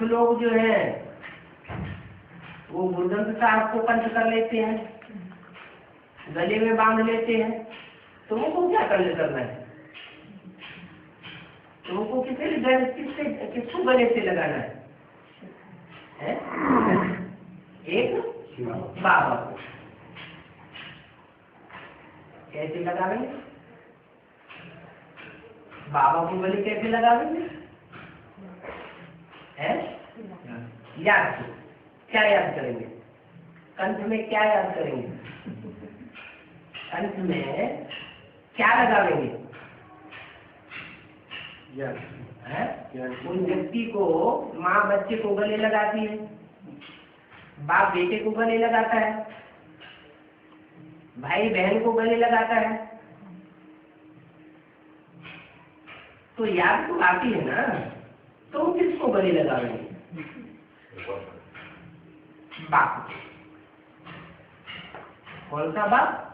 कुछ लोग जो है वो गुरुग्रंथ साहब को कंठ कर लेते हैं, गले में बांध लेते हैं। तुमको क्या करना है? तुमको किसको गले से लगाना है? एक बाबा को। कैसे लगावेंगे? बाबा को गले कैसे लगावेंगे? याद से। क्या याद करेंगे? कंठ में क्या याद करेंगे? कंठ में क्या लगावेंगे? उन व्यक्ति को माँ बच्चे को गले लगाती है, बाप बेटे को गले लगाता है, भाई बहन को गले लगाता है। तो याद तो आती है ना, तो किसको गले लगावेंगे? बाप। कौन सा बाप?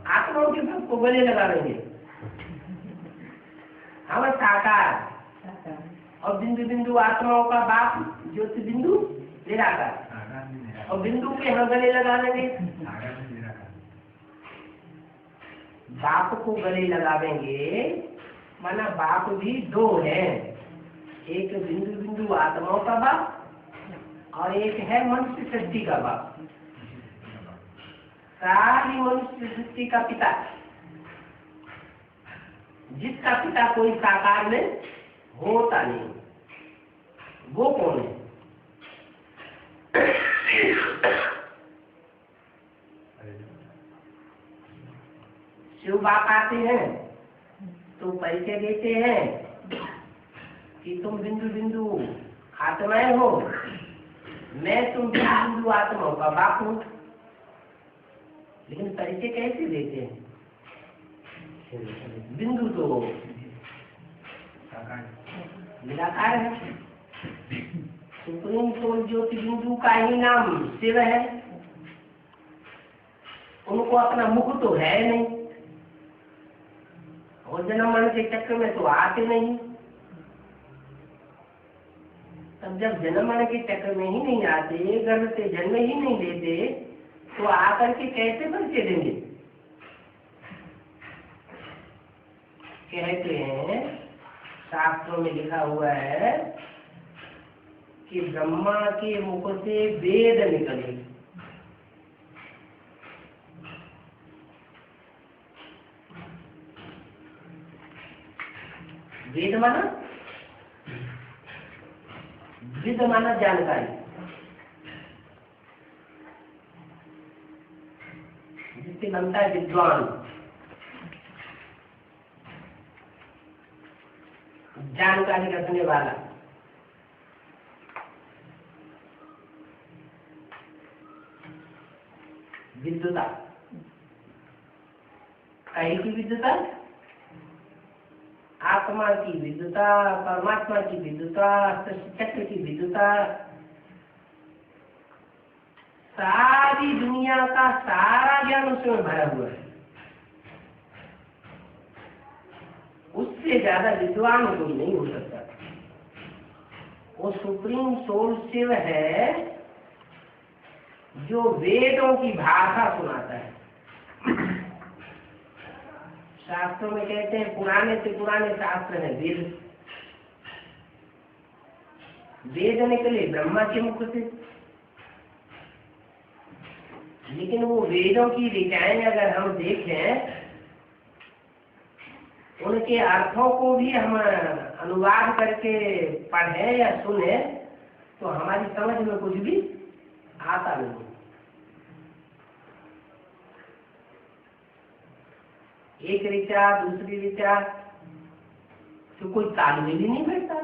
आत्माओं के बाप को गले लगावेंगे। हम साकार और बिंदु बिंदु आत्माओं का बाप ज्योति बिंदु निराकार, और बिंदु के हम गले लगा लेंगे। बाप को गले लगावेंगे माना बाप भी दो है, एक बिंदु बिंदु आत्माओं का बाप और एक है मनुष्य सृष्टि का बाप, सारी मनुष्य सृष्टि का पिता, जिसका पिता कोई साकार में होता नहीं। वो कौन है? शिव बाप आते हैं तो परिचय देते हैं कि तुम बिंदु बिंदु आत्माएं हो, मैं तुम बिंदु बिंदु आत्माओं का बाप हूँ। लेकिन परिचय कैसे देते हैं? बिंदु तो निराकार है, सुप्रीम सोल ज्योति बिंदु का ही नाम शिव है। उनको अपना मुख तो है नहीं, और जन्म मरण के चक्कर में तो आते नहीं। तब जब जन्म मरण के चक्कर में ही नहीं आते, गर्भ से जन्म ही नहीं लेते, तो आकर के कैसे परिचय देंगे? कहते हैं, शास्त्रों में लिखा हुआ है कि ब्रह्मा के मुख से वेद निकले। वेद माना विद माना जानकारी, जिससे बनता है विद्वान, जानकारी रखने वाला। विद्वता कहीं की विद्वता, आत्मा की विद्वता, परमात्मा की विद्वता, चक्र की विद्वता, सारी दुनिया का सारा ज्ञान उसमें भरा हुआ है। उससे ज्यादा विद्वान कोई नहीं हो सकता। वो सुप्रीम सोल शिव है जो वेदों की भाषा सुनाता है। शास्त्रों में कहते हैं पुराने से पुराने शास्त्र है वेद। वेद निकले ब्रह्मा के मुख से, लेकिन वो वेदों की ऋचाएं अगर हम देखें, उनके अर्थों को भी हम अनुवाद करके पढ़े या सुने, तो हमारी समझ में कुछ भी आता नहीं। एक ऋचा दूसरी ऋचा तो कोई तालमेल ही नहीं बैठता।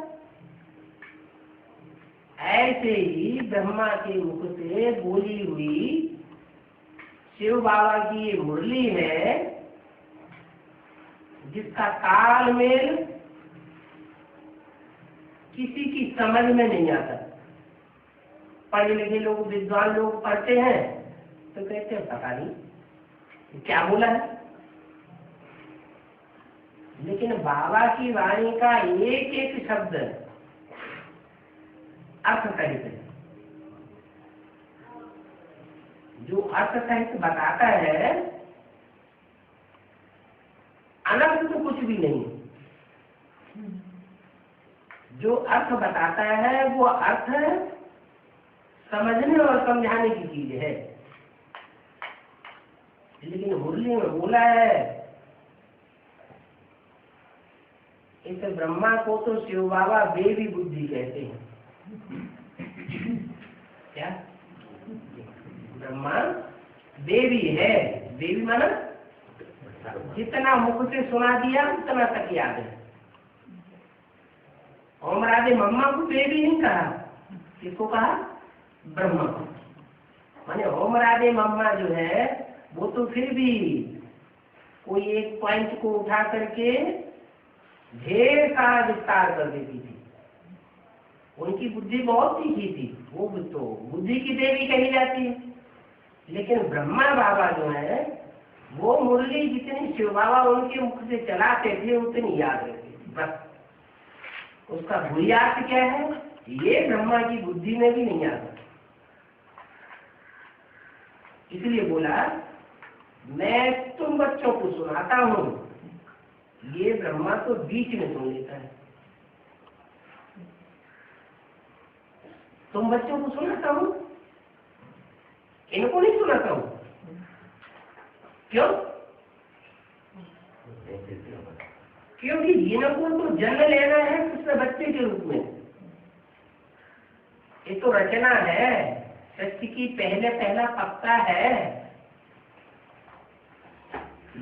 ऐसे ही ब्रह्मा के मुख से बोली हुई शिव बाबा की ये मुरली है, जिसका तालमेल किसी की समझ में नहीं आता। पढ़े लिखे लोग, विद्वान लोग पढ़ते हैं तो कहते हैं पता नहीं क्या बोला है, लेकिन बाबा की वाणी का एक एक शब्द अर्थ सहित है। जो अर्थ सहित बताता है, अनर्थ तो कुछ भी नहीं। जो अर्थ बताता है वो अर्थ समझने और समझाने की चीज है। लेकिन मुरली में बोला है, इस ब्रह्मा को तो शिव बाबा बेबी बुद्धि कहते हैं। क्या? ब्रह्मा बेबी है। बेबी माना जितना मुख से सुना दिया उतना तक याद है। ओम राधे मम्मा को बेबी नहीं कहा, किसको कहा? ब्रह्मा को। माने ओम राधे मम्मा जो है वो तो फिर भी कोई एक पॉइंट को उठा करके ढेर सारा विस्तार कर देती थी। उनकी बुद्धि बहुत तीखी थी, वो तो बुद्धि की देवी कही जाती है। लेकिन ब्रह्मा बाबा जो है वो मुरली जितनी शिव बाबा उनके मुख से चलाते थे उतनी याद रहती थी बस। उसका भूयार्थ क्या है, ये ब्रह्मा की बुद्धि में भी नहीं आता। इसलिए बोला मैं तुम बच्चों को सुनाता हूं, ये ब्रह्मा तो बीच में सुन लेता है। तुम बच्चों को सुनाता हूं, इनको नहीं सुनाता हूं। क्यों? क्योंकि इनको तो जन्म लेना है कृष्ण बच्चे के रूप में। ये तो रचना है, सृष्टि की पहला पत्ता है।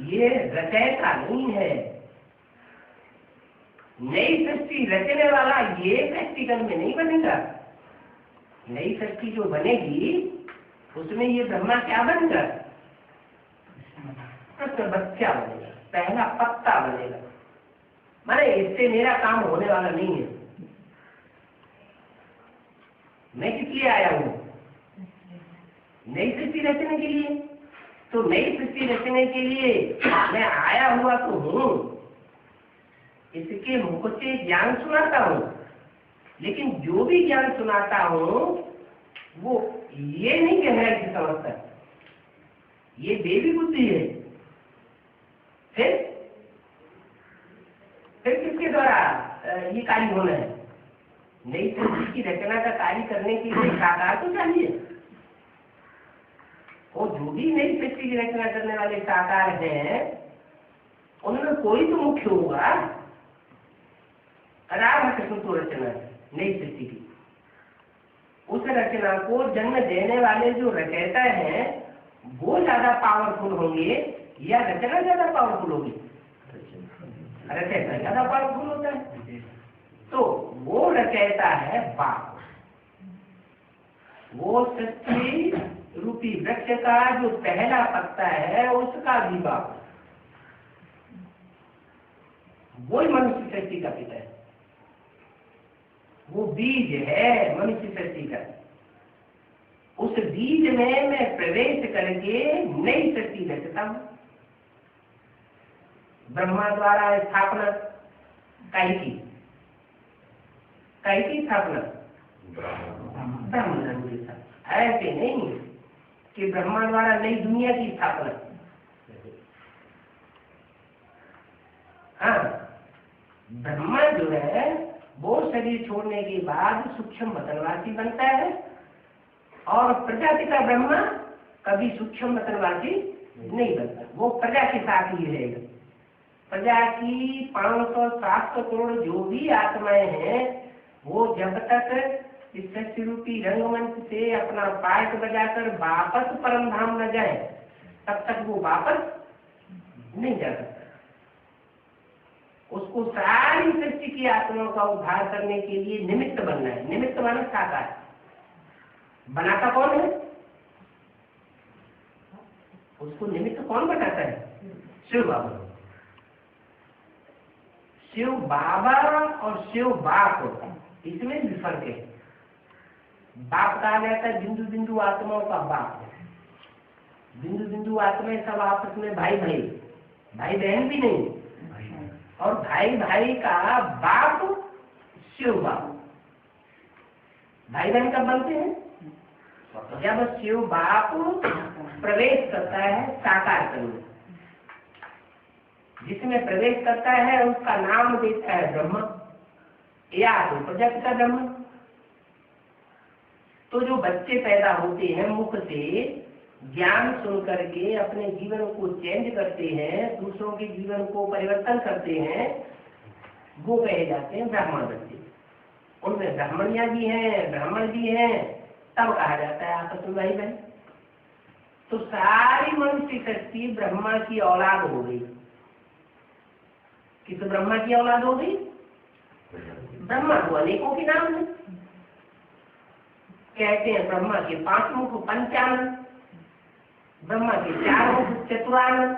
ये रचयिता नहीं है। नई सृष्टि रचने वाला ये सृष्टिकल में नहीं बनेगा। नई सृष्टि जो बनेगी उसमें ये ब्रह्मा क्या बनेगा? कृष्ण बच्चा बनेगा, पहला पत्ता बनेगा। माने इससे मेरा काम होने वाला नहीं है। मैं किस लिए आया हूं? नई सृष्टि रचने के लिए। तो नई सृष्टि रचने के लिए मैं आया हुआ तो हूं, इसके मुख से ज्ञान सुनाता हूं। लेकिन जो भी ज्ञान सुनाता हूं वो ये नहीं कह रहा है कि समझता है, ये देवी बुद्धि है। फिर किसके द्वारा ये कार्य होना है? नई सृष्टि की रचना का कार्य करने के लिए साकार तो चाहिए। और जो भी नई सृष्टि की रचना करने वाले साकार हैं उनमें कोई तो मुख्य होगा। राधा कृष्ण तो रचना है नई सृष्टि की। उस रचना को जन्म देने वाले जो रचयिता हैं वो ज्यादा पावरफुल होंगे या रचना ज्यादा पावरफुल होगी? रचयिता ज्यादा पावरफुल होता है। तो वो रचयिता है बाप। वो सृष्टि रूपी वृक्ष का जो पहला पत्ता है उसका भी बाप, वही मनुष्य सृष्टि का पिता है। वो बीज है मनुष्य सृष्टि का। उस बीज में मैं प्रवेश करके नई सृष्टि रचता हूं। ब्रह्मा द्वारा स्थापना की स्थापना ब्रह्मधर्म के साथ। ऐसे नहीं कि ब्रह्मा द्वारा नई दुनिया की स्थापना। हाँ, ब्रह्मा जो है वो शरीर छोड़ने के बाद सूक्ष्म वतनवासी बनता है और प्रजाति का ब्रह्मा कभी सूक्ष्म वतनवासी नहीं बनता। वो प्रजा के साथ ही रहेगा। प्रजा की 500-700 करोड़ जो भी आत्माएं हैं वो जब तक इस सृष्टि रूपी रंगमंच से अपना पाठ बजाकर वापस परम धाम न जाए तब तक वो वापस नहीं जा सकता। उसको सारी सृष्टि की आत्माओं का उद्धार करने के लिए निमित्त बनना है। निमित्त माने साकार। बनाता कौन है? उसको निमित्त कौन बनाता है? शिव बाबा। शिव बाबा और शिव बाप, इसमें भी फर्क है। बाप कहा जाता है बिंदु बिंदु आत्माओं का बाप। बिंदु बिंदु आत्माएं सब आपस में भाई बहन भी नहीं और भाई भाई का बाप शिव बाप। भाई बहन कब बनते हैं? जब शिव बाप प्रवेश करता है साकार करने। जिसमें प्रवेश करता है उसका नाम देता है ब्रह्मा या तो प्रजापिता ब्रह्मा। तो जो बच्चे पैदा होते हैं मुख से ज्ञान सुन करके अपने जीवन को चेंज करते हैं, दूसरों के जीवन को परिवर्तन करते हैं, वो कहे जाते हैं ब्राह्मण बच्चे। उनमें ब्राह्मणियां भी हैं, ब्राह्मण भी हैं, तब कहा जाता है आपस में भाई बहन। तो सारी मनुष्य शक्ति ब्रह्मा की औलाद हो गई। किस ब्रह्मा की औलाद हो गई? ब्रह्मा को अनेकों के नाम है, कहते हैं ब्रह्मा के 5 मुख पंचानन, ब्रह्मा के 4 मुख चतुरानन।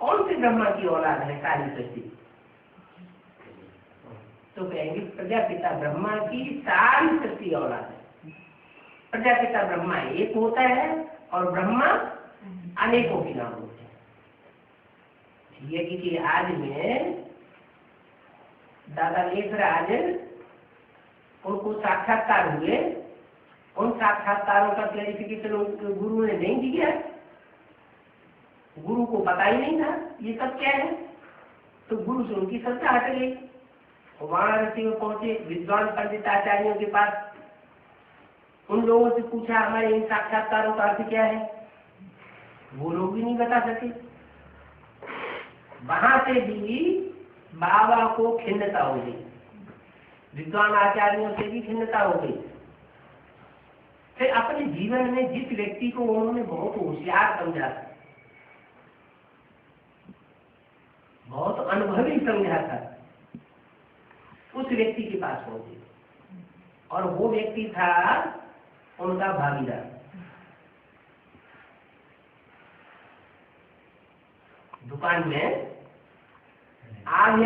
कौन से ब्रह्मा की औलाद है सारी सृष्टि? तो कहेंगे प्रजापिता ब्रह्मा की सारी सृष्टि औलाद है। प्रजापिता ब्रह्मा एक होता है और ब्रह्मा अनेकों के नाम होते हैं। यज्ञ की आज में दादा लेखराज उनको साक्षात्कार हुए, उन साक्षात्कारों का क्लैरिफिकेशन उनके गुरु ने नहीं दिया। गुरु को पता ही नहीं था ये सब क्या है, तो गुरु से उनकी श्रद्धा हट गई। वाराणसी में पहुंचे विद्वान पंडित आचार्यों के पास, उन लोगों से पूछा हमारे इन साक्षात्कारों का अर्थ क्या है, वो लोग भी नहीं बता सके। वहां से भी बाबा को खिन्नता हो गई, विद्वान आचार्यों से भी खिन्नता हो गई। फिर अपने जीवन में जिस व्यक्ति को उन्होंने बहुत होशियार समझा था, बहुत अनुभवी समझा था, उस व्यक्ति के पास पहुंचे और वो व्यक्ति था उनका भागीदार। दुकान में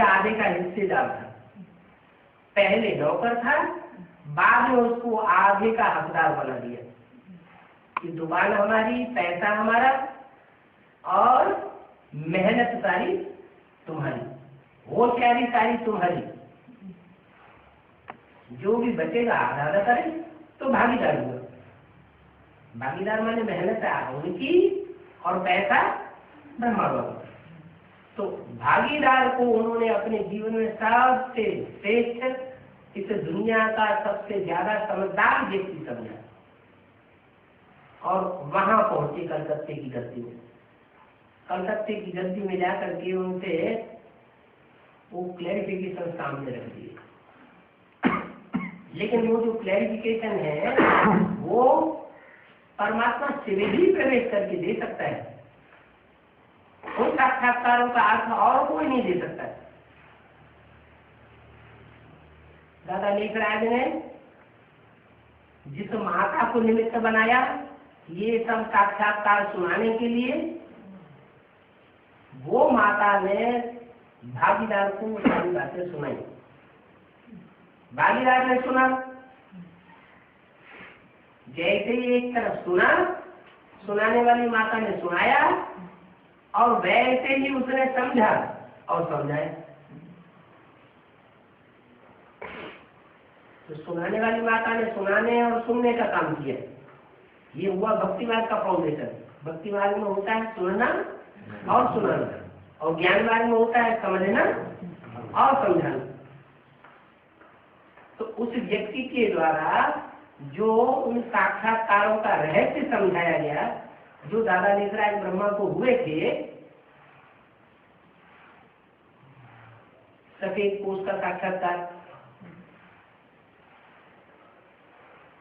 आधे का हिस्सेदार था। पहले नौकर था, बाद में उसको आधे का हकदार बना दिया कि दुकान हमारी, पैसा हमारा और मेहनत सारी तुम्हारी, होशियारी सारी तुम्हारी, जो भी बचेगा आधा आधा करे। तो भागीदार हुआ। भागीदार माने मेहनत उनकी और पैसा ब्रह्मा बाबा। तो भागीदार को उन्होंने अपने जीवन में सबसे श्रेष्ठ, इस दुनिया का सबसे ज्यादा समझदार व्यक्ति समझा और वहां पहुंचे कलकत्ते की गद्दी में। कलकत्ते की गद्दी में जाकर के उनसे वो क्लैरिफिकेशन सामने रख दिए। लेकिन वो जो क्लैरिफिकेशन है वो परमात्मा से भी प्रवेश करके दे सकता है। उन साक्षात्कारों का अर्थ और कोई नहीं दे सकता है। दादा लेखराज ने जिस माता को निमित्त बनाया ये सब साक्षात्कार सुनाने के लिए, वो माता ने भागीदार को सारी बातें सुनाई। भागीदार ने सुना, जैसे ही एक तरफ सुना, सुनाने वाली माता ने सुनाया और वैसे ही उसने समझा और समझाया। तो सुनाने वाली माता ने सुनाने और सुनने का काम किया। ये हुआ भक्ति मार्ग का फाउंडेशन। भक्ति मार्ग में होता है सुनना और सुनाना, और ज्ञान मार्ग में होता है समझना और समझाना। तो उस व्यक्ति के द्वारा जो उन साक्षात्कारों का रहस्य समझाया गया, जो दादा लेखराज ब्रह्मा को हुए थे, सफेद पोष का साक्षात्कार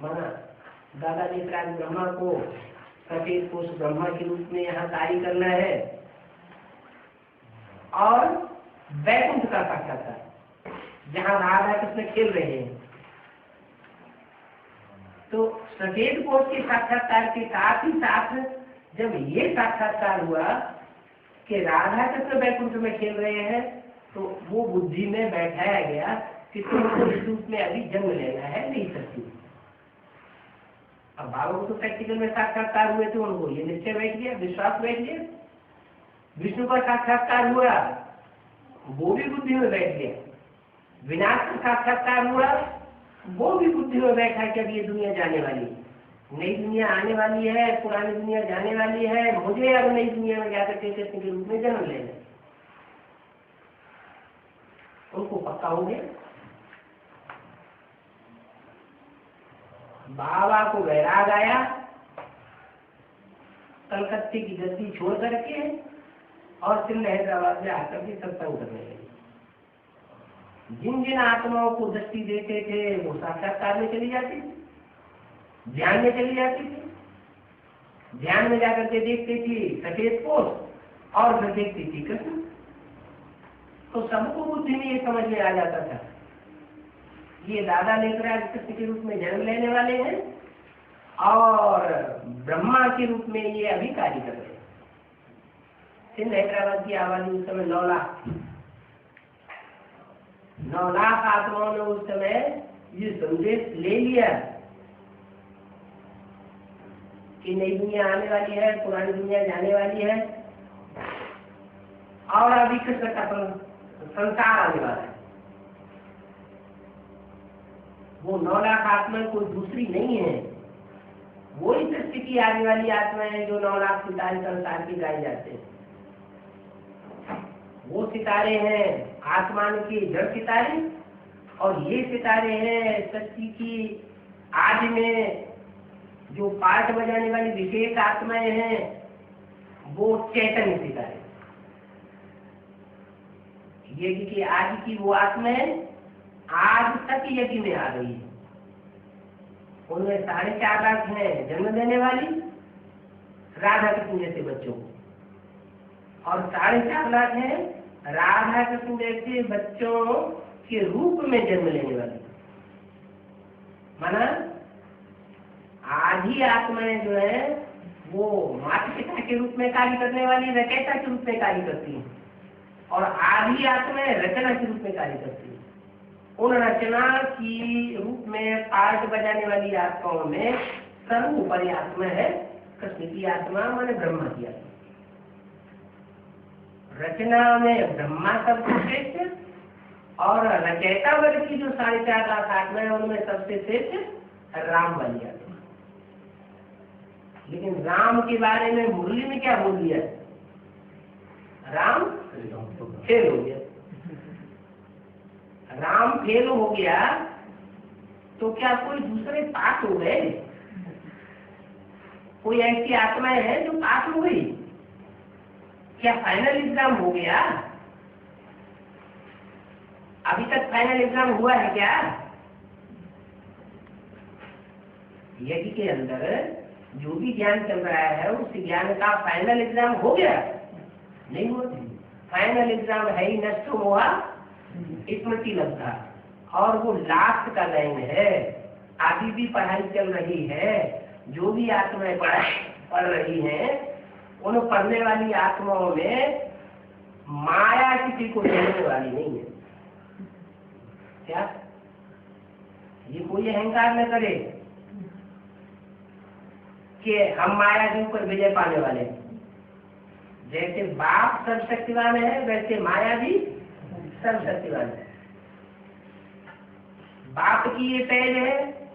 माना दादा लेखराज ब्रह्मा को सफेद पोष ब्रह्मा के रूप में यहाँ कार्य करना है, और वैकुंठ का साक्षात्कार जहाँ राधा कृष्ण खेल रहे हैं। तो सफेद पोष के साक्षात्कार के साथ ही साथ जब ये साक्षात्कार हुआ कि राधा कृष्ण वैकुंठ में खेल रहे हैं, तो वो बुद्धि में बैठाया गया कि तुमको इस रूप में अभी जन्म लेना है, नहीं सकती। अब बाबा को तो प्रैक्टिकल में साक्षात्कार हुए थे, उनको ये निश्चय बैठ गया, विश्वास बैठ गया। विष्णु का साक्षात्कार हुआ वो भी बुद्धि में बैठ गया। विनाश का साक्षात्कार हुआ, वो भी बुद्धि में बैठा कि अब ये दुनिया जाने वाली है, नई दुनिया आने वाली है, पुरानी दुनिया जाने वाली है, मुझे अब नई दुनिया में जाकर के कृष्ण के रूप में जन्म लेना। उनको पक्का हो गया। बाबा को वैराग आया, कलकत्ते की गद्दी छोड़ करके और फिर हैदराबाद में आकर के सत्संग करने लगे। जिन जिन आत्माओं को दृष्टि देते थे वो साक्षात्कार में चली जाती थी, ध्यान में चली जाती थी। ध्यान में जाकर के देखती थी सफेद पोष और फिर देखती थी कृष्ण। तो सबको बुद्धि में ये समझ में आ जाता था ये दादा लेकर कृष्ण के रूप में जन्म लेने वाले हैं और ब्रह्मा के रूप में ये अभी कार्य कर रहे हैं। सिंध हैदराबाद की आबादी उस समय 9 लाख थी। 9 लाख आत्माओं ने उस समय ये संदेश ले लिया कि नई दुनिया आने वाली है, पुरानी दुनिया जाने वाली है और अभी कृष्ण का संसार आने वाला है। वो 9 लाख आत्माएं कोई दूसरी नहीं है, वही सृष्टि की आने वाली आत्माएं हैं जो 9 लाख सितारे संसार के गाए जाते हैं। वो सितारे हैं आसमान के जड़ सितारे और ये सितारे हैं सृष्टि की आदि में जो पाठ बजाने वाली विशेष आत्माएं हैं, वो चैतन्य सितारे। यज्ञ की आज की वो आत्माएं आज तक यज्ञ में आ रही है। उनमें 4.5 लाख हैं जन्म देने वाली राधा कृष्ण जैसे बच्चों को और 4.5 लाख हैं राधा कृष्ण जैसे बच्चों के रूप में जन्म लेने वाली। माना आधी आत्माएं जो है वो माता पिता के रूप में कार्य करने वाली रचयिता के रूप में कार्य करती हैं और आधी आत्माएं रचना के रूप में कार्य करती हैं। उन रचना की रूप में पाठ बजाने वाली आत्माओं में सर्वोपरि आत्मा है कृष्ण की आत्मा, माने ब्रह्मा की आत्मा। रचना में ब्रह्मा सबसे श्रेष्ठ और रचयिता वर्ग की जो 4.5 लाख आत्मा है उनमें सबसे श्रेष्ठ राम वाली आत्मा। लेकिन राम के बारे में मुरली में क्या बोल दिया? राम फेल हो गया। राम फेल हो गया तो क्या कोई दूसरे पास हो गए? कोई ऐसी आत्माएं हैं जो पास हो गई? क्या फाइनल एग्जाम हो गया? अभी तक फाइनल एग्जाम हुआ है क्या? यज्ञ के अंदर जो भी ज्ञान चल रहा है उस ज्ञान का फाइनल एग्जाम हो गया? नहीं हुआ। फाइनल एग्जाम है ही नष्ट हुआ स्मृति लब्धा, और वो लास्ट का लाइन है। अभी भी पढ़ाई चल रही है, जो भी आत्माएं पढ़ रही हैं उन पढ़ने वाली आत्माओं में माया किसी को देने वाली नहीं है। क्या ये कोई अहंकार न करे कि हम माया के ऊपर विजय पाने वाले हैं। जैसे बाप सर्वशक्तिवान है वैसे माया भी सर्वशक्तिवान है। बाप की ये पहल है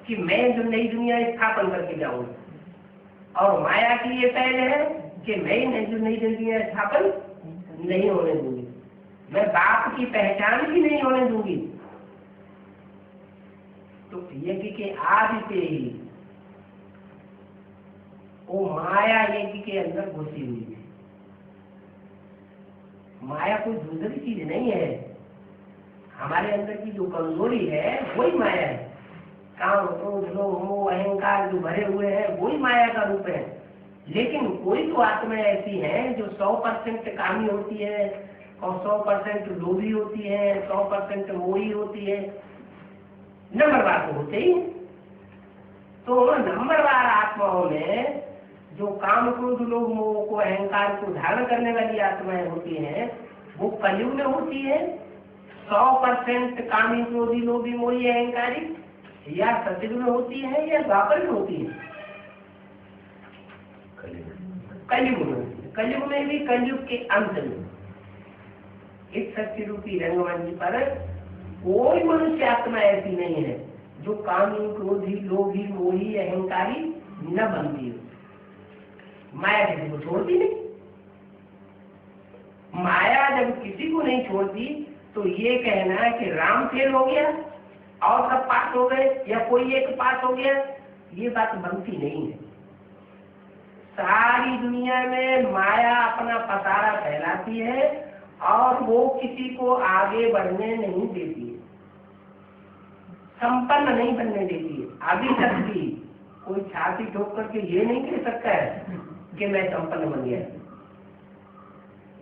कि मैं जो नई दुनिया स्थापन करके जाऊंगा और माया की ये पहल है कि मैं जो नई दुनिया स्थापन नहीं होने दूंगी, मैं बाप की पहचान भी नहीं होने दूंगी। तो यज्ञ के आदि से ही वो माया यज्ञ के अंदर घुसी हुई है। माया कोई दूसरी चीज नहीं है। हमारे अंदर की जो कमजोरी है वही माया है। काम, क्रोध, लोभ, मोह, अहंकार जो भरे हुए हैं वही माया का रूप है। लेकिन कोई तो आत्मा ऐसी है जो 100% कामी होती है और 100% लोभी होती है, 100% मोही होती है। नंबरवार तो होते ही। तो नंबरवार आत्माओं में जो काम, क्रोध, लोभ, मोह को, अहंकार को धारण करने वाली आत्माएं होती हैं वो कलयुग में होती है 100% कामी, क्रोधी, लोभी, मोही, अहंकारी, या सतयुग में होती है या द्वापर में होती है? कलयुग में होती है। कलयुग में भी कलयुग के अंत में इस सत्य रूपी रंगमंच पर कोई मनुष्य आत्मा ऐसी नहीं है जो कामी, क्रोधी, लोभी, मोही, अहंकारी न बनती हो। माया किसी को छोड़ती नहीं। माया जब किसी को नहीं छोड़ती तो ये कहना कि राम फेल हो गया और सब पास हो गए या कोई एक पास हो गया, ये बात बनती नहीं है। सारी दुनिया में माया अपना पसारा फैलाती है और वो किसी को आगे बढ़ने नहीं देती है, संपन्न नहीं बनने देती है। अभी तक भी कोई छाती ठोक करके ये नहीं कह सकता है कि मैं संपन्न बन गया,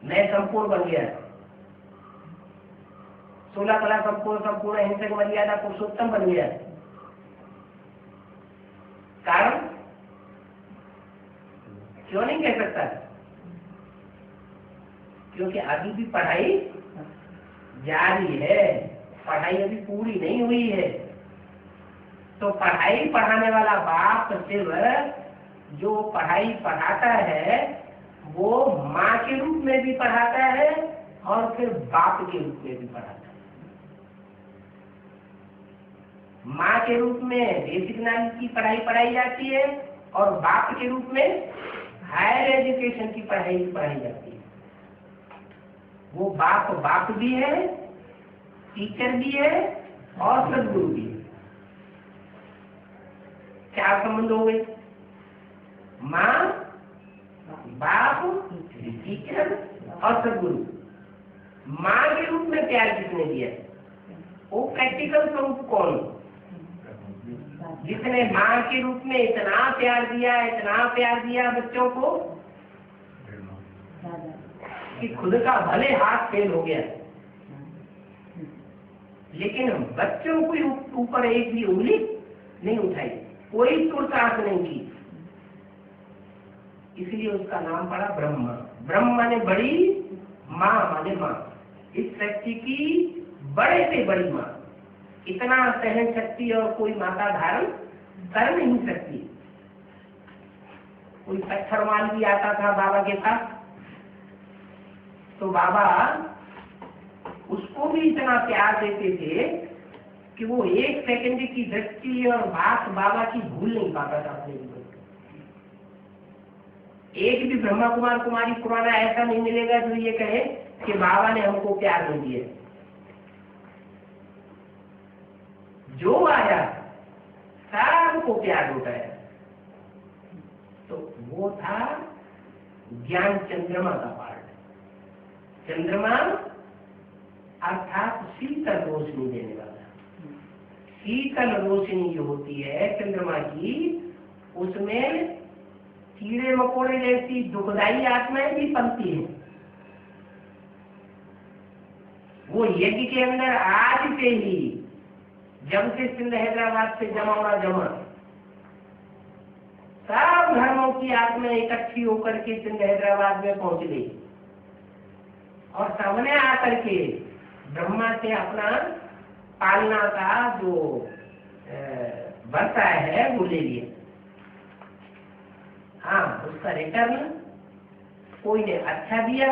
मैं संपूर्ण बन गया। 16 कला संपूर्ण अहिंसक मर्यादा पुरुषोत्तम बन गया। कारण क्यों नहीं कह सकता? क्योंकि अभी भी पढ़ाई जारी है, पढ़ाई अभी पूरी नहीं हुई है। तो पढ़ाई पढ़ाने वाला बाप सिर्फ जो पढ़ाई पढ़ाता है वो माँ के रूप में भी पढ़ाता है और फिर बाप के रूप में भी पढ़ाता है। माँ के रूप में बेसिक नॉलेज की पढ़ाई पढ़ाई जाती है और बाप के रूप में हायर एजुकेशन की पढ़ाई पढ़ाई जाती है। वो बाप भी है, टीचर भी है और सदगुरु भी है। क्या संबंध हो गए? माँ, बाप, टीचर और सदगुरु। माँ के रूप में प्यार किसने दिया? वो प्रैक्टिकल स्वरूप कौन? जिसने माँ के रूप में इतना प्यार दिया बच्चों को कि खुद का भले हाथ फेल हो गया, लेकिन बच्चों को ऊपर एक भी उंगली नहीं उठाई, कोई पुरुषार्थ नहीं की। इसलिए उसका नाम पड़ा ब्रह्मा। ब्रह्म माने बड़ी, माँ माने माँ। इस सृष्टि की बड़े से बड़ी माँ। इतना सहन शक्ति और कोई माता धारण कर नहीं सकती। कोई पत्थर माल भी आता था बाबा के पास तो बाबा उसको भी इतना प्यार देते थे कि वो एक सेकंड की दृष्टि और बात बाबा की भूल नहीं पाता था अपने जीवन। एक भी ब्रह्मा कुमार कुमारी पुराना ऐसा नहीं मिलेगा जो ये कहे कि बाबा ने हमको प्यार नहीं दिया। जो आया सबको प्यार लुटाया। तो वो था ज्ञान चंद्रमा का पार्ट। चंद्रमा अर्थात शीतल रोशनी देने वाला। शीतल रोशनी जो होती है चंद्रमा की, उसमें कीड़े मकोड़े जैसी दुखदाई आत्माएं भी पलती हैं। वो यज्ञ के अंदर आज से ही, जब से सिंध हैदराबाद से जमा सब धर्मों की आत्माएं इकट्ठी होकर के सिंध हैदराबाद में पहुंच गई और सामने आकर के ब्रह्मा से अपना पालना का जो बरता है वो ले लिया। हाँ, उसका रिटर्न कोई ने अच्छा दिया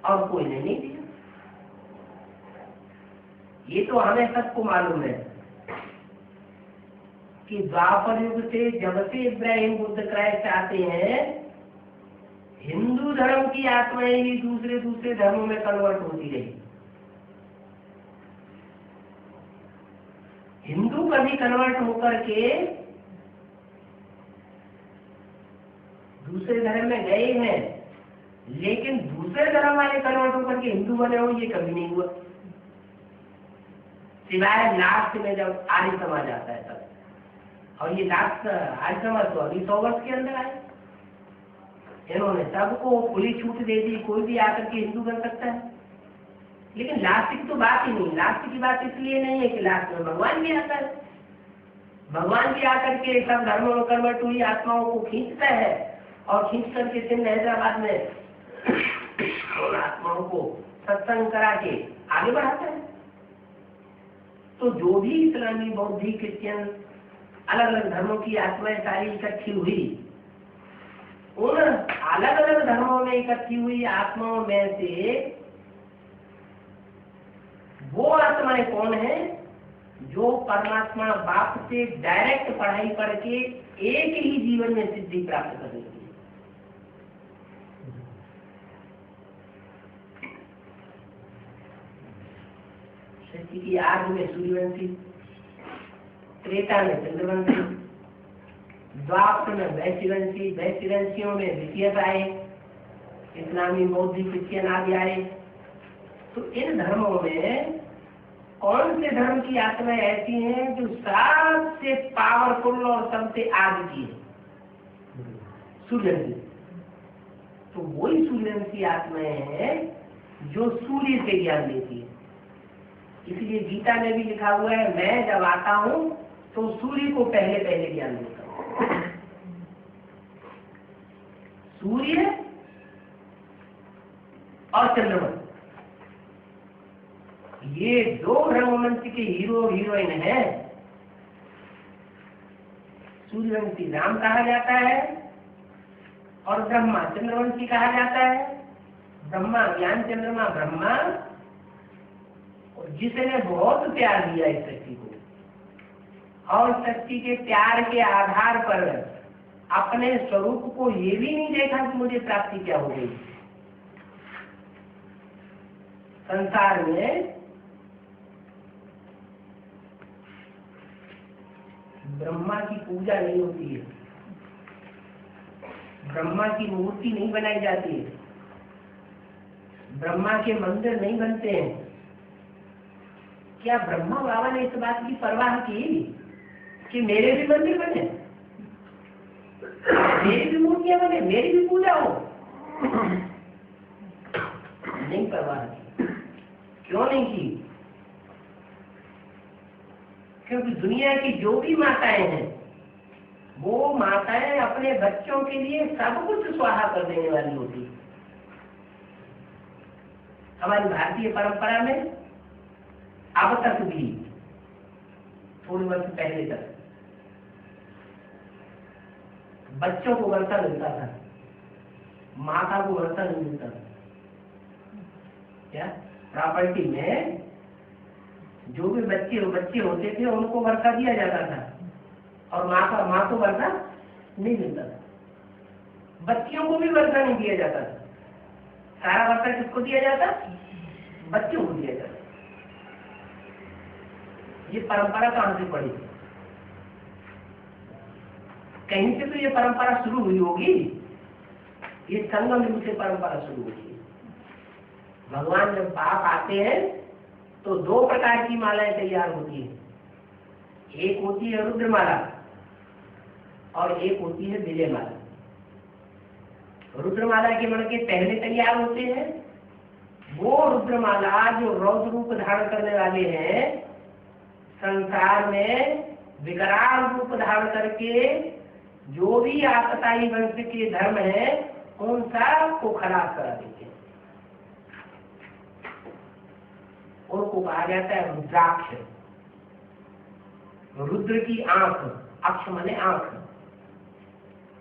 और कोई ने नहीं दिया। ये तो हमें सबको मालूम है कि द्वापर युग से जब से इब्राहिम बुद्ध क्राइस्ट आते हैं, हिंदू धर्म की आत्माएं ही दूसरे धर्मों में कन्वर्ट होती रही। हिंदू कभी कन्वर्ट होकर के दूसरे धर्म में गए हैं, लेकिन दूसरे धर्म वाले कन्वर्ट होकर के हिंदू बने हो ये कभी नहीं हुआ, सिवाय लास्ट में जब आर्य समाज आता है तब। और ये लास्ट आर्य समाज तो अभी 100 वर्ष के अंदर आए। इन्होंने सबको खुली छूट दे दी, कोई भी आकर के हिंदू बन सकता है। लेकिन लास्ट की तो बात ही नहीं। लास्ट की बात इसलिए नहीं है कि लास्ट में भगवान भी आता है। भगवान भी आकर के सब धर्मों में कन्वर्ट हुई आत्माओं को खींचता है और खींच करके सिंध हैदराबाद में उन आत्माओं को सत्संग करा के आगे बढ़ाता है। तो जो भी इस्लामी, बौद्धी, क्रिश्चियन, अलग अलग धर्मों की आत्माएं सारी इकट्ठी हुई, उन अलग अलग धर्मों में इकट्ठी हुई आत्माओं में से वो आत्माएं कौन है जो परमात्मा बाप से डायरेक्ट पढ़ाई करके एक ही जीवन में सिद्धि प्राप्त कर लेती है। सृष्टि की आदि में सूर्यवंशी, त्रेता में चंद्रवंशी, द्वापर में वैश्यवंशी, वैश्यवंशियों में द्वितीय आए, इस्लामी बौद्धिक क्रिश्चियन आदि आए। तो इन धर्मों में कौन से धर्म की आत्माएं ऐसी हैं जो सबसे पावरफुल और सबसे आगे की है? सूर्यवंशी। तो वही सूर्यवंशी आत्माएं हैं जो सूर्य से ज्ञान देती है। इसलिए गीता में भी लिखा हुआ है, मैं जब आता हूं तो सूर्य को पहले पहले ज्ञान देता हूं। सूर्य और चंद्रमा, ये दो ब्रह्मवंश के हीरो हीरोइन है। सूर्यवंशी राम कहा जाता है और ब्रह्मा चंद्रवंशी कहा जाता है। ब्रह्मा ज्ञान, चंद्रमा ब्रह्मा, और जिसने बहुत प्यार दिया इस शक्ति को, और शक्ति के प्यार के आधार पर अपने स्वरूप को ये भी नहीं देखा कि मुझे प्राप्ति क्या हो गई। संसार में ब्रह्मा की पूजा नहीं होती है, ब्रह्मा की मूर्ति नहीं बनाई जाती है, ब्रह्मा के मंदिर नहीं बनते हैं। क्या ब्रह्मा बाबा ने इस बात की परवाह की कि मेरे भी मंदिर बने, मेरी भी मूर्तियां बने, मेरी भी पूजा हो? नहीं परवाह की। क्यों नहीं की? क्योंकि दुनिया की जो भी माताएं हैं वो माताएं अपने बच्चों के लिए सब कुछ स्वाहा कर देने वाली होती है। हमारी भारतीय परंपरा में अब तक भी, थोड़े वर्ष पहले तक, बच्चों को वर्षा मिलता था, माता को वर्षा नहीं मिलता था। क्या प्रॉपर्टी में जो भी बच्चे होते थे उनको वर्षा दिया जाता था, और माँ को वर्षा नहीं मिलता था। बच्चियों को भी वर्षा नहीं दिया जाता था। सारा वर्षा किसको दिया जाता? बच्चों को दिया जाता। ये परंपरा कहां से पड़ी? कहीं से तो ये परंपरा शुरू हुई होगी। ये संगम युग से परंपरा शुरू हुई है। भगवान जब बाप आते हैं तो दो प्रकार की मालाएं तैयार होती है। एक होती है रुद्रमाला और एक होती है विजय माला। रुद्रमाला के मणके पहले तैयार होते हैं। वो रुद्रमाला जो रौद्र रूप धारण करने वाले हैं, संसार में विकराल रूप धारण करके जो भी आतताई वंश के धर्म है उन सब को खराब करा देते हैं। उनको कहा जाता है रुद्राक्ष। रुद्र की आंख, अक्ष माने आंख।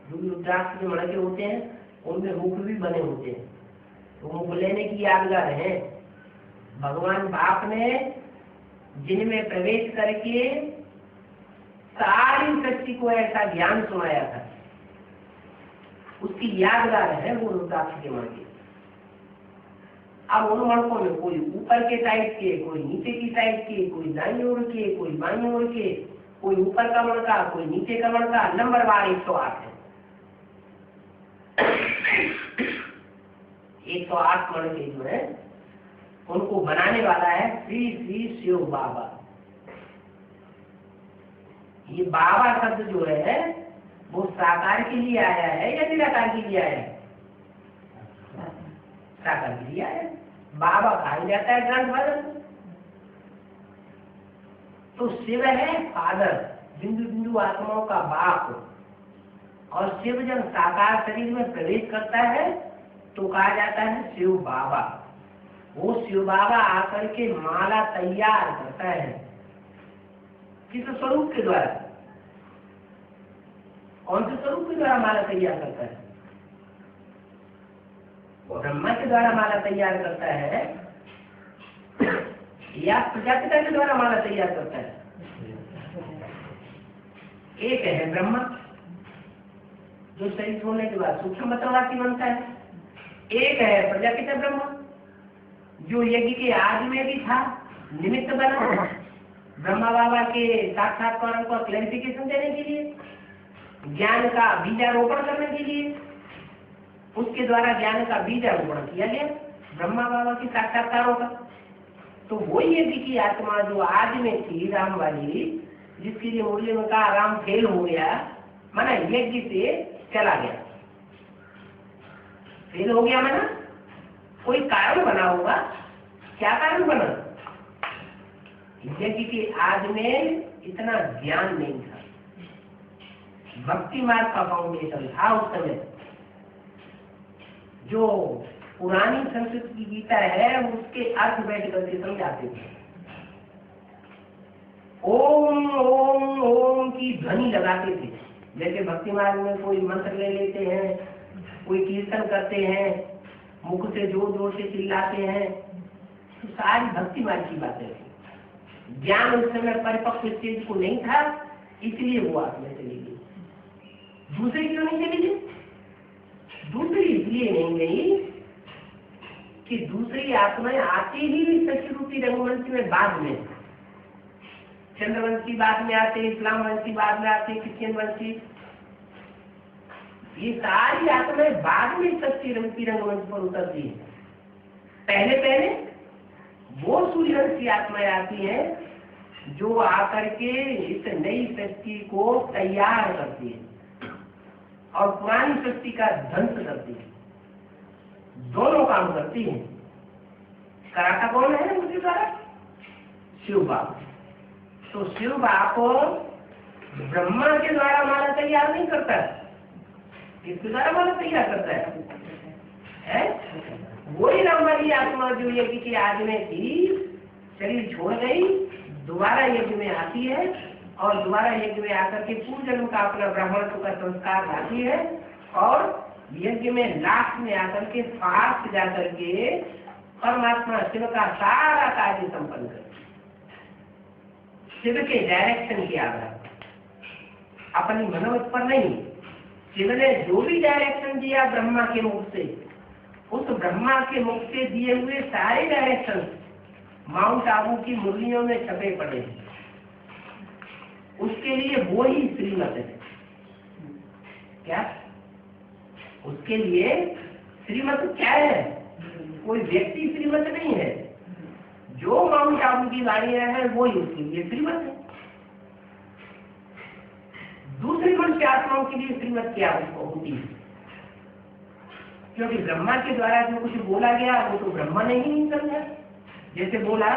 जो भी रुद्राक्ष के मणके होते हैं उनमें मुख भी बने होते हैं, तो मुख लेने की यादगार है। भगवान बाप ने जिनमें प्रवेश करके सारी सृष्टि को ऐसा ज्ञान सुनाया था, उसकी यादगार है वो रुद्राक्ष के मणके। अब उन मणकों में कोई ऊपर के साइड के, कोई नीचे की साइड के, कोई दाईं ओर के, कोई बाईं ओर के, कोई ऊपर का मणका, कोई नीचे का मणका, नंबरवार 108 है। 108 मणके जो है उनको बनाने वाला है श्री श्री शिव बाबा। ये बाबा शब्द जो है वो साकार के लिए आया है या निराकार के लिए आया है? साकार के लिए आया है। बाबा कहा जाता है ग्रैंडफादर। तो शिव है फादर, बिंदु बिंदु आत्माओं का बाप। और शिव जब साकार शरीर में प्रवेश करता है तो कहा जाता है शिव बाबा। वो शिव बाबा आकर के माला तैयार करता है। किस स्वरूप के द्वारा? कौन से स्वरूप के द्वारा माला तैयार करता है? ब्रह्मा के द्वारा माला तैयार करता है। या प्रजापिता के द्वारा माला तैयार करता है? एक है ब्रह्मा, जो शरीर होने के बाद सूक्ष्म मतवासी बनता है। एक है प्रजापिता ब्रह्मा, जो यज्ञ के आदि में भी था, निमित्त बना ब्रह्मा बाबा के साक्षात्कार को क्लैरिफिकेशन देने के लिए, ज्ञान का बीजारोपण करने के लिए। उसके द्वारा ज्ञान का बीजारोपण किया गया ब्रह्मा बाबा के साक्षात्कारों का। तो वही यज्ञ की आत्मा जो आदि में थी राम वाली, जिसके लिए मुरली में कहा राम फेल हो गया, माना यज्ञ से चला गया। फेल हो गया माना कोई कारण बना होगा। क्या कारण बना? यज्ञ के आदि में इतना ज्ञान नहीं था, भक्ति मार्ग का फाउंडेशन था उस समय। जो पुरानी संस्कृत की गीता है उसके अर्थ बैठ करके समझाते थे। ओम ओम ओम की ध्वनि लगाते थे। जैसे भक्ति मार्ग में कोई मंत्र ले लेते हैं, कोई कीर्तन करते हैं, मुख से जोर जोर से चिल्लाते हैं, तो सारी भक्ति मार्ग की बातें थी। ज्ञान उस समय परिपक्व स्टेज को नहीं था, इसलिए वो आत्मा चली गई। दूसरी क्यों नहीं चली गई? दूसरी इसलिए नहीं गई कि दूसरी आत्माएं आती ही सच्ची रूपी रंगमंच में बाद में। चंद्रवंशी बाद में आते, इस्लाम वंशी बाद में आते, क्रिश्चियन वंशी, ये सारी आत्माएं बाद में सच्ची रूपी रंगमंच पर उतरती है। पहले पहले वो सूर्यवंशी आत्माएं आती हैं जो आकर के इस नई सृष्टि को तैयार करती है और पुरानी सृष्टि का ध्वंस करती है। दोनों काम करती है। कराता कौन है उनके द्वारा? शिव बाप। तो शिव बाप ब्रह्मा के द्वारा माला तैयार नहीं करता है, किसके द्वारा माला तैयार करता है? वही रामवाली आत्मा जो यज्ञ के आदि में थी, शरीर छोड़ गई, दोबारा यज्ञ में आती है और दोबारा यज्ञ में आकर के पूर्व जन्म का अपना ब्राह्मणत्व का संस्कार लाती है और यज्ञ में लास्ट में आकर के फास्ट जाकर के परमात्मा शिव का सारा कार्य संपन्न करती। शिव के डायरेक्शन के आधार अपनी मनोवत पर नहीं। शिव ने जो भी डायरेक्शन दिया ब्रह्मा के मुख से, उस ब्रह्मा के मुख से दिए हुए सारे डायरेक्शन माउंट आबू की मुरलियों में छपे पड़े हैं। उसके लिए वो ही श्रीमत है। क्या उसके लिए श्रीमत क्या है? कोई व्यक्ति श्रीमत नहीं है। जो माउंट आबू की वाणियां है वो ही उसके लिए श्रीमत है। दूसरी मनुष्य आत्माओं के लिए श्रीमत क्या उसको होती है? क्योंकि ब्रह्मा के द्वारा जो कुछ बोला गया वो तो ब्रह्मा ने ही नहीं समझा। जैसे बोला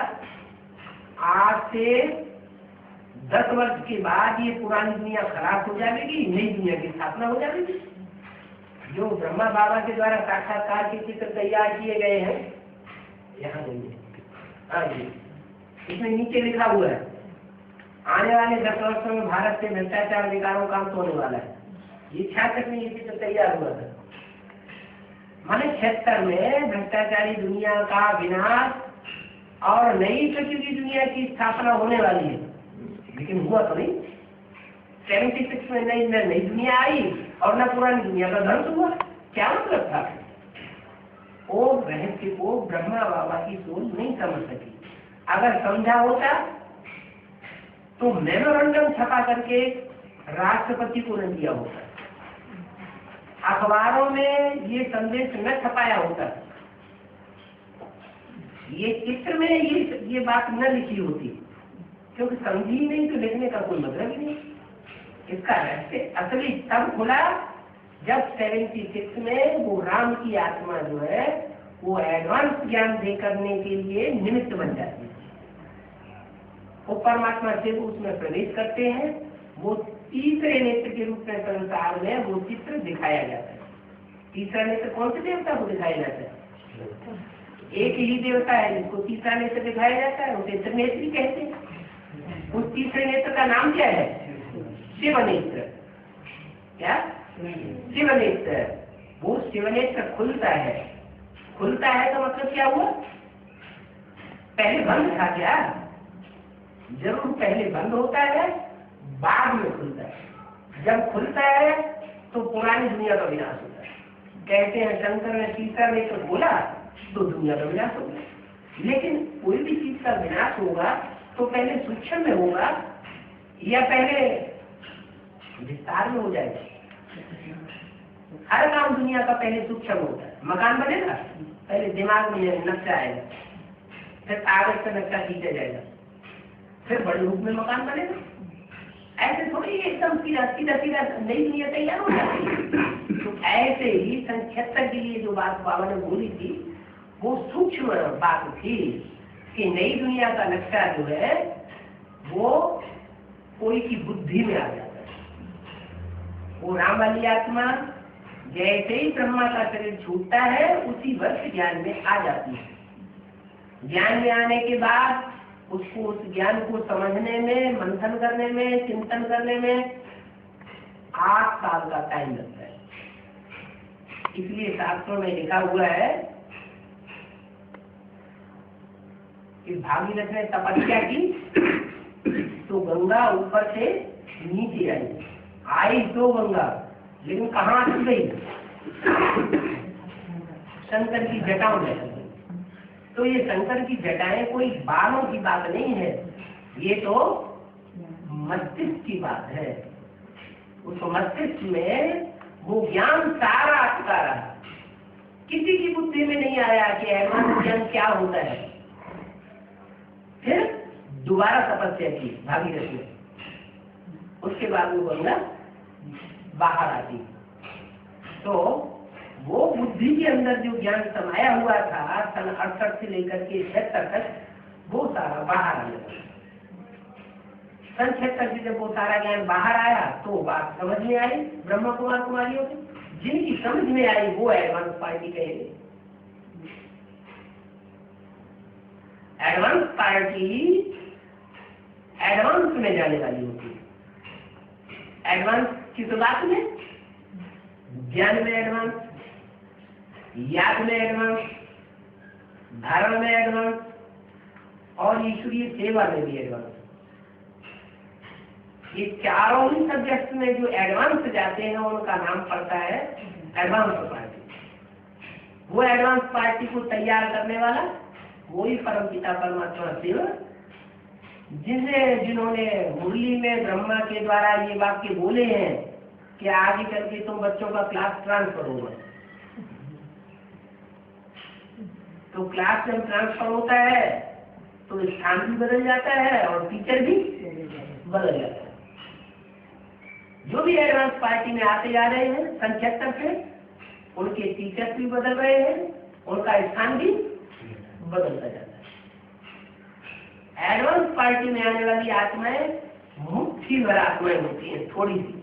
आज से 10 वर्ष के बाद ये पुरानी दुनिया खराब हो जाएगी, नई दुनिया की स्थापना हो जाएगी। जो ब्रह्मा बाबा के द्वारा साक्षात्कार के चित्र तैयार किए गए हैं, यहाँ नहीं, हाँ जी, इसमें नीचे लिखा हुआ है आने वाले 10 वर्षों में भारत से भ्रष्टाचार विकारों का अंत होने वाला है। ये 66 में ये चित्र तैयार हुआ था। माने 76 में भ्रष्टाचारी दुनिया का विनाश और नई सच्ची दुनिया की स्थापना होने वाली है, लेकिन हुआ तो नहीं। 76 में नई दुनिया आई और न पुरानी दुनिया का ध्वंस हुआ। क्या मतलब था? वो रहस्य को ब्रह्मा बाबा की सोच नहीं समझ सकी। अगर समझा होता तो मेमोरेंडम छपा करके राष्ट्रपति को न दिया होता, अखबारों में ये संदेश न छपाया होता, ये चित्र में ये बात न लिखी होती, क्योंकि समझी नहीं तो लिखने का कोई मतलब ही नहीं। इसका रहस्य असली तब खुला जब 76 में वो राम की आत्मा जो है वो एडवांस ज्ञान दे करने के लिए निमित्त बन जाती है। वो परमात्मा से उसमें प्रवेश करते हैं। वो तीसरे नेत्र के रूप में संसार में वो चित्र दिखाया जाता है। तीसरा नेत्र कौन से देवता को दिखाया जाता है? एक ही देवता है जिसको तीसरा नेत्र दिखाया जाता है, उसे त्रिनेत्री कहते हैं। उस तीसरे नेत्र का नाम क्या है? शिव नेत्र। क्या? शिव नेत्र। वो शिव नेत्र खुलता है। खुलता है तो मतलब क्या हुआ? पहले बंद था क्या? जरूर पहले बंद होता है, बाद में खुलता है। जब खुलता है तो पुरानी दुनिया का विनाश होता है। कहते हैं शंकर ने सीता ने तो बोला तो दुनिया का विनाश होगा। लेकिन कोई भी चीज का विनाश होगा तो पहले सूक्ष्म में होगा या पहले विस्तार में हो जाएगा? हर काम दुनिया का पहले सूक्ष्म होता है। मकान बनेगा पहले दिमाग में नक्शा आएगा, फिर कागज का नक्शा खींचा जाएगा, फिर बड़े रूप में मकान बनेगा। ऐसे थोड़ी एकदम सीधा सीधा सीधा नई दुनिया तैयार हो जाती है। तो ऐसे ही सन 76 के लिए जो बात बाबा ने बोली थी वो सूक्ष्म बात थी कि नई दुनिया का नक्शा जो है वो कोई की बुद्धि में आ जाता है। वो राम वाली आत्मा जैसे ही ब्रह्मा का शरीर छूटता है उसी वर्ष ज्ञान में आ जाती है। ज्ञान में आने के बाद उसको उस ज्ञान को समझने में, मंथन करने में, चिंतन करने में 8 साल का टाइम लगता है। इसलिए शास्त्रों में लिखा हुआ है कि भागीरथ ने तपस्या की तो गंगा ऊपर से नीचे आई तो गंगा, लेकिन कहाँ अटक गई? शंकर की जटाओं में। तो ये शंकर की जटाएं कोई बालों की बात नहीं है, ये तो मस्तिष्क की बात है। उस मस्तिष्क में वो ज्ञान सारा अटका रहा। किसी की बुद्धि में नहीं आया कि एडवांस ज्ञान क्या होता है। फिर दोबारा तपस्या की भागीरथ ने, उसके बाद वो गंगा बाहर आती। तो वो बुद्धि के अंदर जो ज्ञान समाया हुआ था सन 68 से लेकर के 76 तक, वो सारा बाहर आ गया। सन 76 से जब वो सारा ज्ञान बाहर आया तो बात समझ में आई ब्रह्मा कुमार कुमारियों को। जिनकी समझ में आई वो एडवांस पार्टी कहेंगे। एडवांस पार्टी एडवांस में जाने वाली होती है। एडवांस किस बात में? ज्ञान में एडवांस, याद में एडवांस, धारणा में एडवांस और ईश्वरीय सेवा में भी एडवांस। ये चारों ही सब्जेक्ट में जो एडवांस जाते हैं उनका नाम पड़ता है एडवांस पार्टी। वो एडवांस पार्टी को तैयार करने वाला वही परम पिता परमात्मा शिव, जिन्होंने मुरली में ब्रह्मा के द्वारा ये वाक्य बोले हैं कि आगे करके तुम बच्चों का क्लास ट्रांसफर होगा। तो क्लास जब ट्रांसफर होता है तो स्थान भी बदल जाता है और टीचर भी बदल जाता है। जो भी एडवांस पार्टी में आते जा रहे हैं सन 76 से, उनके टीचर्स भी बदल रहे हैं, उनका स्थान भी बदलता जाता है। एडवांस पार्टी में आने वाली आत्माएं मुक्ति भर आत्माएं होती हैं, थोड़ी सी।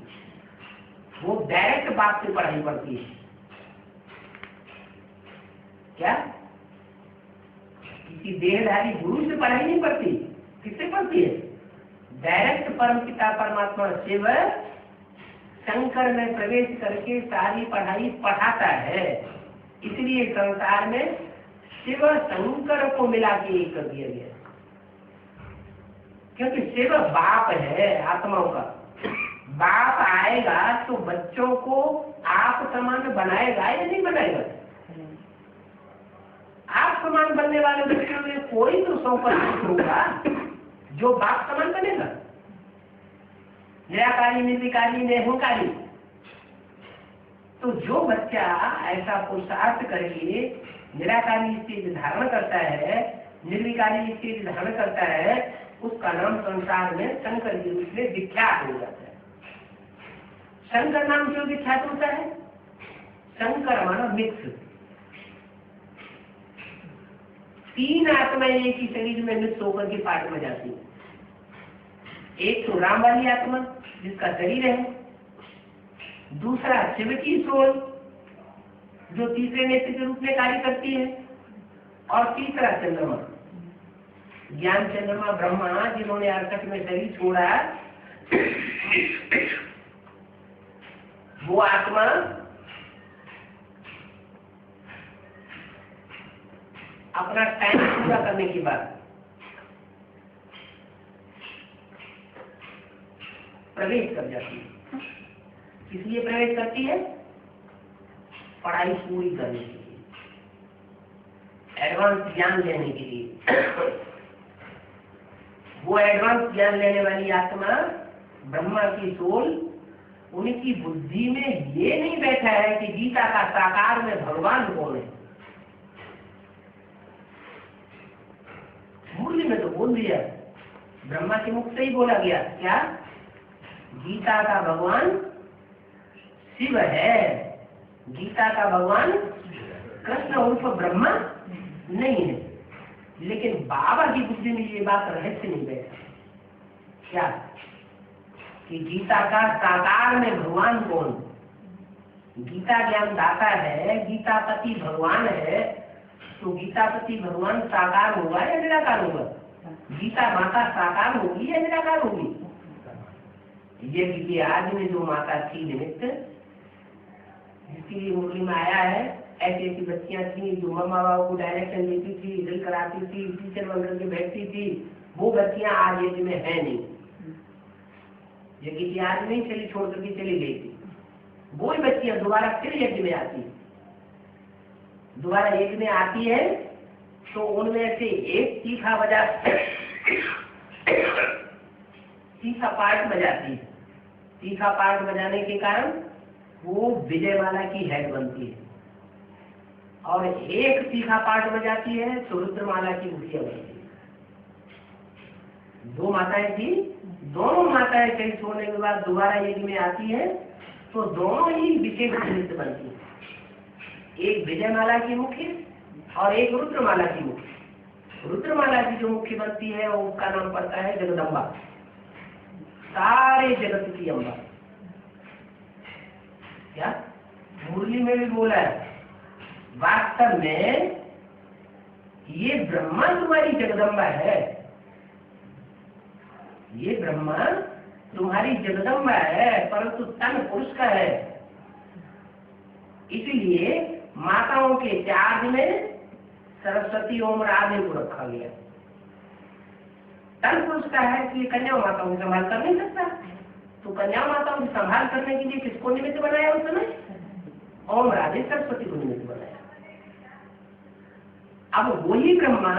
वो डायरेक्ट बात से पढ़ाई पड़ती है। क्या किसी देहधारी गुरु से पढ़ाई नहीं पड़ती? किससे पढ़ती है? डायरेक्ट परम पिता परमात्मा शिव शंकर में प्रवेश करके सारी पढ़ाई पढ़ाता है। इसलिए संसार में शिव शंकर को मिला के एक कर दिया गया, क्योंकि शिव बाप है आत्माओं का। बाप आएगा तो बच्चों को आप समान बनाएगा या नहीं बनाएगा? आप समान बनने वाले बच्चों में कोई तो 100% होगा जो बाप समान बनेगा। निराकारी, निर्विकारी, निर्हुंकारी। तो जो बच्चा ऐसा पुरुषार्थ करके निराकारी स्थिति धारण करता है, निर्विकारी स्थिति धारण करता है, उसका नाम संसार में शंकर के रूप में विख्यात हो जाता है। शंकर नाम क्यों विख्यात होता है? शंकर माना मिक्स। 3 आत्माएं एक ही शरीर में मिक्स होकर के पाठ में जाती है। एक तो राम वाली आत्मा जिसका शरीर है, दूसरा शिव की सोल जो तीसरे नेत्र के रूप में कार्य करती है, और तीसरा चंद्रमा, ज्ञान चंद्रमा ब्रह्मा जिन्होंने 68 में शरीर छोड़ा। वो आत्मा अपना टाइम पूरा करने के बाद प्रवेश कर जाती है। किस लिए प्रवेश करती है? पढ़ाई पूरी करने के लिए, एडवांस ज्ञान लेने के लिए। वो एडवांस ज्ञान लेने वाली आत्मा, ब्रह्मा की सोल, उनकी बुद्धि में ये नहीं बैठा है कि गीता का साकार में भगवान कौन है। मुरली में तो बोल दिया, ब्रह्मा के मुख से ही बोला गया, क्या? गीता का भगवान शिव है, गीता का भगवान कृष्ण उर्फ ब्रह्मा नहीं है। लेकिन बाबा की बुद्धि में ये बात रहस्य नहीं बैठा, क्या? कि गीता का साकार में भगवान कौन? गीता ज्ञान दाता है, गीतापति भगवान है, तो गीतापति भगवान साकार होगा या निराकार होगा? गीता माता साकार होगी या निराकार होगी? ये आज में जो माता थी निमित्त, जिसके लिए मुरली में आया है, ऐसी ऐसी बच्चियां थी जो मम्मा बाबा को डायरेक्शन देती थी, ड्रिल कराती थी, टीचर बन करके बैठती थी, वो बच्चियां आज यज्ञ में है नहीं। यज्ञ की आज नहीं चली, छोड़ करके चली गई थी। वही बच्चियां दोबारा फिर यज्ञ में आती है, दोबारा यज्ञ में आती है, तो उनमें से एक तीखा बजा तीखा पार्ट बजाती है। तीखा पार्ट बजाने के कारण वो विजयमाला की हेड बनती है, और एक तीखा पार्ट बजाती है तो रुद्रमाला की मुखिया बनती है। दो माताएं थी, दोनों माताएं कहीं छोड़ने के बाद दोबारा यज्ञ में आती है, तो दोनों ही विशेष नृत्य बनती है। एक विजयमाला की मुख्य और एक रुद्रमाला की मुख्य। रुद्रमाला की जो मुख्य बनती है उसका नाम पड़ता है जगदम्बा, सारे जगत की अम्बा। क्या मुरली में भी बोला है, वास्तव में ये ब्रह्मा तुम्हारी जगदम्बा है, ये ब्रह्मा तुम्हारी जगदम्बा है, परंतु तन पुरुष का है। इसलिए माताओं के चार्ज में सरस्वती ओम राधे को रखा गया। तन पुरुष का है कि कन्या माताओं को संभाल कर नहीं सकता, तो कन्या माताओं को संभाल करने के लिए किसको निमित्त बनाया उस समय? ओम राधे सरस्वती को निमित्त बनाया। अब वही ब्रह्मा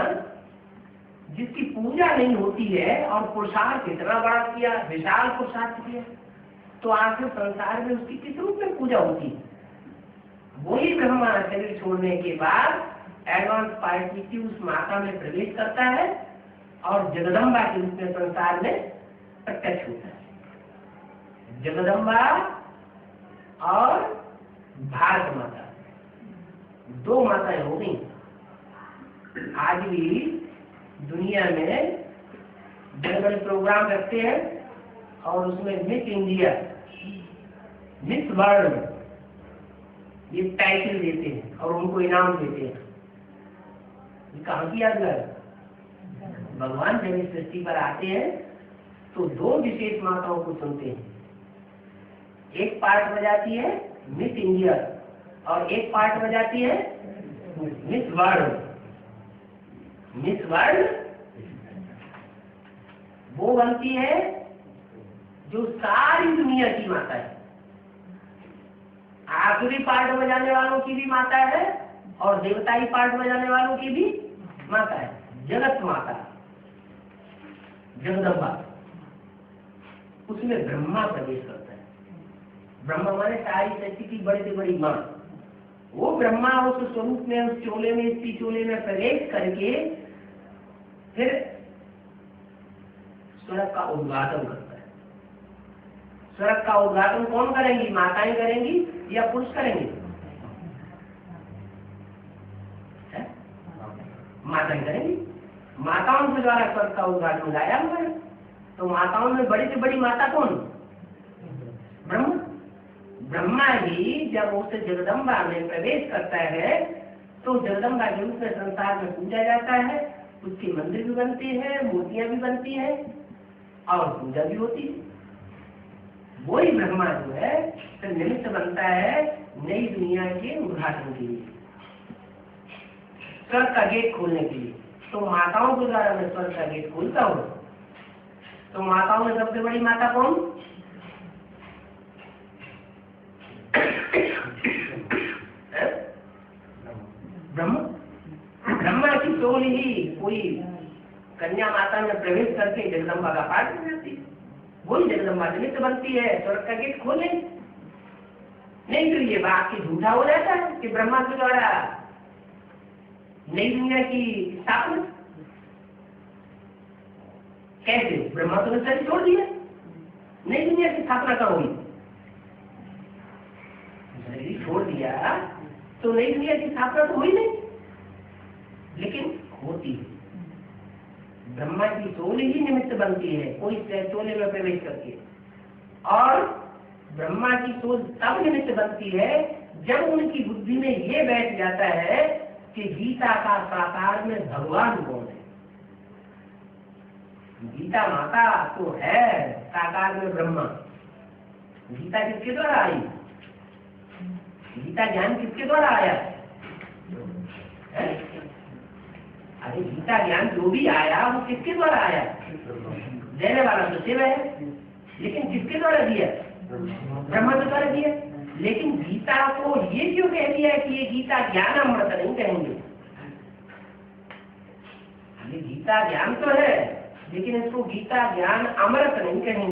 जिसकी पूजा नहीं होती है और पुरुषार्थ इतना बड़ा किया, विशाल पुरुषार्थ किया, तो आखिर संसार में उसकी किस रूप में पूजा होती है? वही ब्रह्मा शरीर छोड़ने के बाद एडवांस पार्टी उस माता में प्रवेश करता है और जगदम्बा के रूप में संसार में प्रत्यक्ष होता है। जगदम्बा और भारत माता, दो माताएं हो गई। आज भी दुनिया में बड़े बड़े प्रोग्राम रखते हैं और उसमें मिस इंडिया, मिस वर्ल्ड ये टाइटल देते हैं और उनको इनाम देते हैं। ये कहाँ की यादगार? भगवान जब इस सृष्टि पर आते हैं तो दो विशेष माताओं को चुनते हैं। एक पार्ट बजाती है मिस इंडिया और एक पार्ट बजाती है मिस वर्ल्ड। मिस वर्ल्ड वो बनती है जो सारी दुनिया की माता है, आखिरी पार्ट बजाने वालों की भी माता है और देवताई पार्ट बजाने वालों की भी माता है। जगत माता, जगदम्बा, उसमें ब्रह्मा प्रवेश करता है। ब्रह्मा माने सारी सृष्टि की बड़ी से बड़ी मां। वो ब्रह्मा उस स्वरूप में, उस चोले में, इस चोले में प्रवेश करके फिर स्वर्ग का उद्घाटन करता है। स्वर्ग का उद्घाटन कौन करेंगी? माताएं करेंगी या पुरुष करेंगे? माताएं करेंगी। माताओं के द्वारा स्वर्ग का उद्घाटन गाया हुआ है। तो माताओं में बड़ी से बड़ी माता कौन? ब्रह्मा। ब्रह्मा ही जब उस जगदम्बा में प्रवेश करता है तो जगदम्बा के रूप में संसार में पूजा जाता है। उसके मंदिर भी बनते हैं, मूर्तियां भी बनती हैं और पूजा भी होती है। वही ब्रह्मा जो है तो निमित्त बनता है नई दुनिया के उद्घाटन के लिए, स्वर्ग का गेट खोलने के लिए। तो माताओं के द्वारा मैं स्वर्ग का गेट खोलता हूँ। तो माताओं में सबसे बड़ी माता कौन? कोई कन्या माता में प्रवेश करके जगदम्बा का पाठ कर जाती है, वही जगदम्बा निमित्त बनती है, स्वर्ग का गेट खोले। नहीं तो ये बात की झूठा हो जाता है कि ब्रह्मा के द्वारा नई दुनिया की स्थापना कैसे? ब्रह्मा तो ने शरीर छोड़ दिया, नई दुनिया की स्थापना कब हुई? शरीर छोड़ दिया तो नई दुनिया की स्थापना तो हुई नहीं, लेकिन होती है। ब्रह्मा की सोल ही निमित्त बनती है, कोई चोले में प्रवेश करती है। और ब्रह्मा की सोल तब निमित्त बनती है जब उनकी बुद्धि में ये बैठ जाता है कि गीता का साकार में भगवान कौन है। गीता माता तो है साकार में ब्रह्मा। गीता किसके द्वारा आई? गीता ज्ञान किसके द्वारा आया है? अरे गीता ज्ञान जो भी आया वो किसके द्वारा आया? देने वाला तो शिव है, लेकिन किसके द्वारा दिया? ब्रह्मा के द्वारा दिया। लेकिन गीता को ये क्यों कह दिया कि ये गीता ज्ञान अमृत नहीं कहेंगे? ये गीता ज्ञान तो है, लेकिन इसको गीता ज्ञान अमृत नहीं कहेंगे।